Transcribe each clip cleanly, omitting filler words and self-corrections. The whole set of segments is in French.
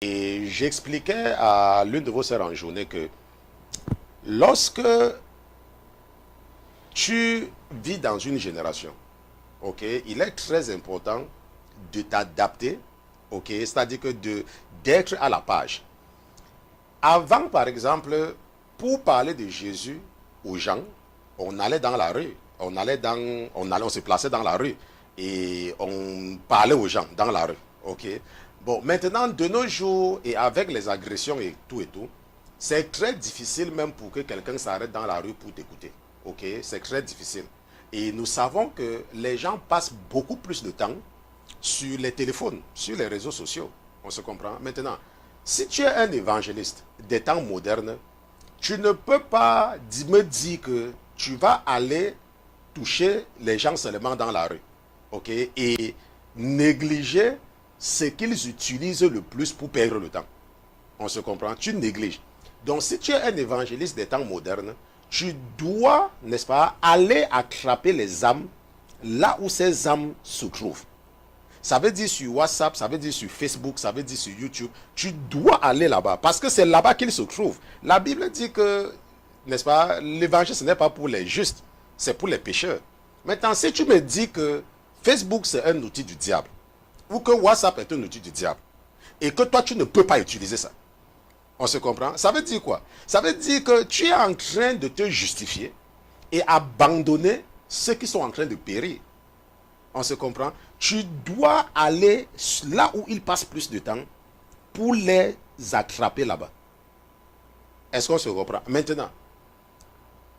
Et j'expliquais à l'une de vos sœurs en journée que lorsque tu vis dans une génération, ok, il est très important de t'adapter, ok, c'est-à-dire que d'être à la page. Avant, par exemple, pour parler de Jésus aux gens, on allait dans la rue, on se plaçait dans la rue et on parlait aux gens dans la rue, ok. Bon, maintenant, de nos jours, et avec les agressions et tout, c'est très difficile même pour que quelqu'un s'arrête dans la rue pour t'écouter. Ok, c'est très difficile. Et nous savons que les gens passent beaucoup plus de temps sur les téléphones, sur les réseaux sociaux. On se comprend. Maintenant, si tu es un évangéliste des temps modernes, tu ne peux pas me dire que tu vas aller toucher les gens seulement dans la rue. Ok, et négliger ce qu'ils utilisent le plus pour perdre le temps. On se comprend, tu négliges. Donc si tu es un évangéliste des temps modernes, tu dois, n'est-ce pas, aller attraper les âmes là où ces âmes se trouvent. Ça veut dire sur WhatsApp, ça veut dire sur Facebook, ça veut dire sur YouTube. Tu dois aller là-bas parce que c'est là-bas qu'ils se trouvent. La Bible dit que, n'est-ce pas, l'évangile ce n'est pas pour les justes, c'est pour les pécheurs. Maintenant, si tu me dis que Facebook c'est un outil du diable, ou que WhatsApp est un outil du diable, et que toi tu ne peux pas utiliser ça, on se comprend? Ça veut dire quoi? Ça veut dire que tu es en train de te justifier et abandonner ceux qui sont en train de périr. On se comprend? Tu dois aller là où ils passent plus de temps pour les attraper là-bas. Est-ce qu'on se comprend? Maintenant,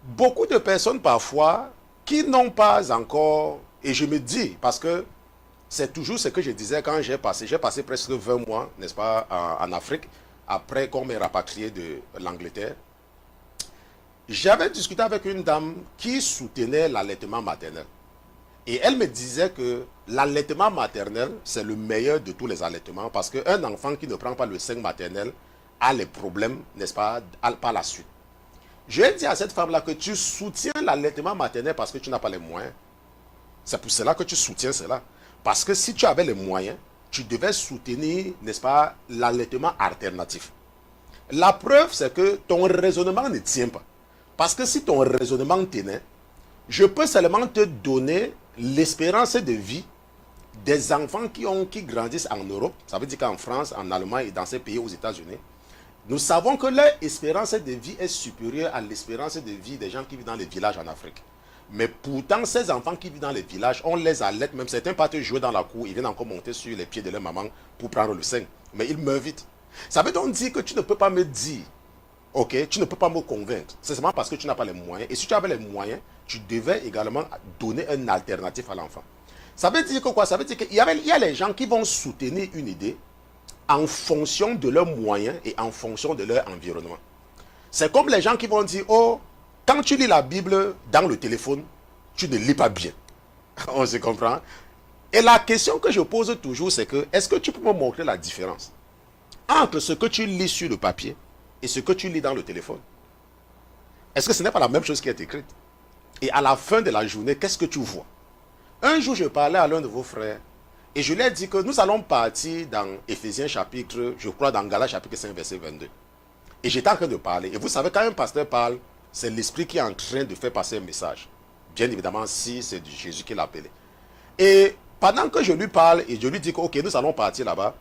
beaucoup de personnes parfois qui n'ont pas encore, et je me dis, parce que c'est toujours ce que je disais quand j'ai passé presque 20 mois, n'est-ce pas, en Afrique, après qu'on m'ait rapatrié de l'Angleterre. J'avais discuté avec une dame qui soutenait l'allaitement maternel. Et elle me disait que l'allaitement maternel, c'est le meilleur de tous les allaitements parce qu'un enfant qui ne prend pas le sein maternel a les problèmes, n'est-ce pas, par la suite. Je ai dit à cette femme-là que tu soutiens l'allaitement maternel parce que tu n'as pas les moyens. C'est pour cela que tu soutiens cela. Parce que si tu avais les moyens, tu devais soutenir, n'est-ce pas, l'allaitement alternatif. La preuve, c'est que ton raisonnement ne tient pas. Parce que si ton raisonnement tenait, je peux seulement te donner l'espérance de vie des enfants qui grandissent en Europe, ça veut dire qu'en France, en Allemagne et dans ces pays aux États-Unis. Nous savons que leur espérance de vie est supérieure à l'espérance de vie des gens qui vivent dans les villages en Afrique. Mais pourtant, ces enfants qui vivent dans les villages, on les allaite, même certains partent jouer dans la cour, ils viennent encore monter sur les pieds de leur maman pour prendre le sein. Mais ils meurent vite. Ça veut donc dire que tu ne peux pas me dire, ok, tu ne peux pas me convaincre. C'est seulement parce que tu n'as pas les moyens. Et si tu avais les moyens, tu devais également donner un alternatif à l'enfant. Ça veut dire que quoi? Ça veut dire qu'il y a les gens qui vont soutenir une idée en fonction de leurs moyens et en fonction de leur environnement. C'est comme les gens qui vont dire, oh, quand tu lis la Bible dans le téléphone, tu ne lis pas bien. On se comprend? Et la question que je pose toujours, c'est que, est-ce que tu peux me montrer la différence entre ce que tu lis sur le papier et ce que tu lis dans le téléphone? Est-ce que ce n'est pas la même chose qui est écrite? Et à la fin de la journée, qu'est-ce que tu vois? Un jour, je parlais à l'un de vos frères et je lui ai dit que nous allons partir dans Éphésiens chapitre, je crois dans Galates chapitre 5, verset 22. Et j'étais en train de parler. Et vous savez, quand un pasteur parle, c'est l'esprit qui est en train de faire passer un message. Bien évidemment, si c'est Jésus qui l'a appelé. Et pendant que je lui parle et je lui dis que, ok, nous allons partir là-bas,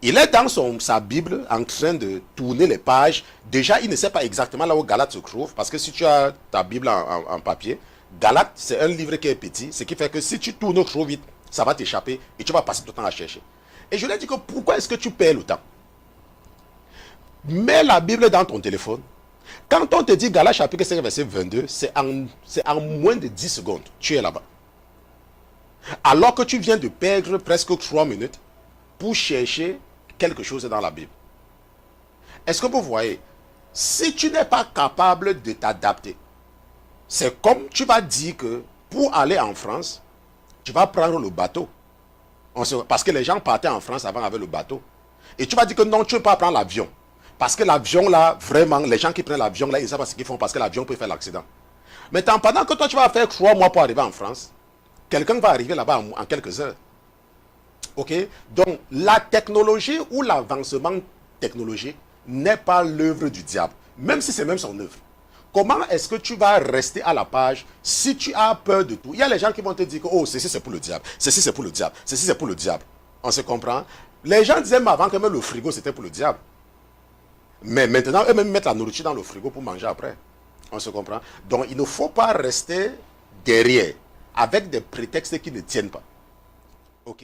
il est dans sa Bible en train de tourner les pages. Déjà, il ne sait pas exactement là où Galates se trouve. Parce que si tu as ta Bible en papier, Galates, c'est un livre qui est petit. Ce qui fait que si tu tournes trop vite, ça va t'échapper et tu vas passer ton temps à chercher. Et je lui ai dit que pourquoi est-ce que tu perds le temps? Mets la Bible dans ton téléphone. Quand on te dit Galates chapitre 5, verset 22, c'est en moins de 10 secondes. Tu es là-bas. Alors que tu viens de perdre presque 3 minutes pour chercher quelque chose dans la Bible. Est-ce que vous voyez? Si tu n'es pas capable de t'adapter, c'est comme tu vas dire que pour aller en France, tu vas prendre le bateau. Parce que les gens partaient en France avant avec le bateau. Et tu vas dire que non, tu ne peux pas prendre l'avion. Parce que l'avion là, vraiment, les gens qui prennent l'avion là, ils ne savent pas ce qu'ils font parce que l'avion peut faire l'accident. Maintenant, pendant que toi tu vas faire 3 mois pour arriver en France, quelqu'un va arriver là-bas en quelques heures. Ok? Donc, la technologie ou l'avancement technologique n'est pas l'œuvre du diable, même si c'est même son œuvre. Comment est-ce que tu vas rester à la page si tu as peur de tout? Il y a les gens qui vont te dire que oh, ceci c'est pour le diable, ceci c'est pour le diable, ceci c'est pour le diable. On se comprend? Les gens disaient même avant que même le frigo c'était pour le diable. Mais maintenant, eux-mêmes mettent la nourriture dans le frigo pour manger après. On se comprend? Donc il ne faut pas rester derrière avec des prétextes qui ne tiennent pas. Ok?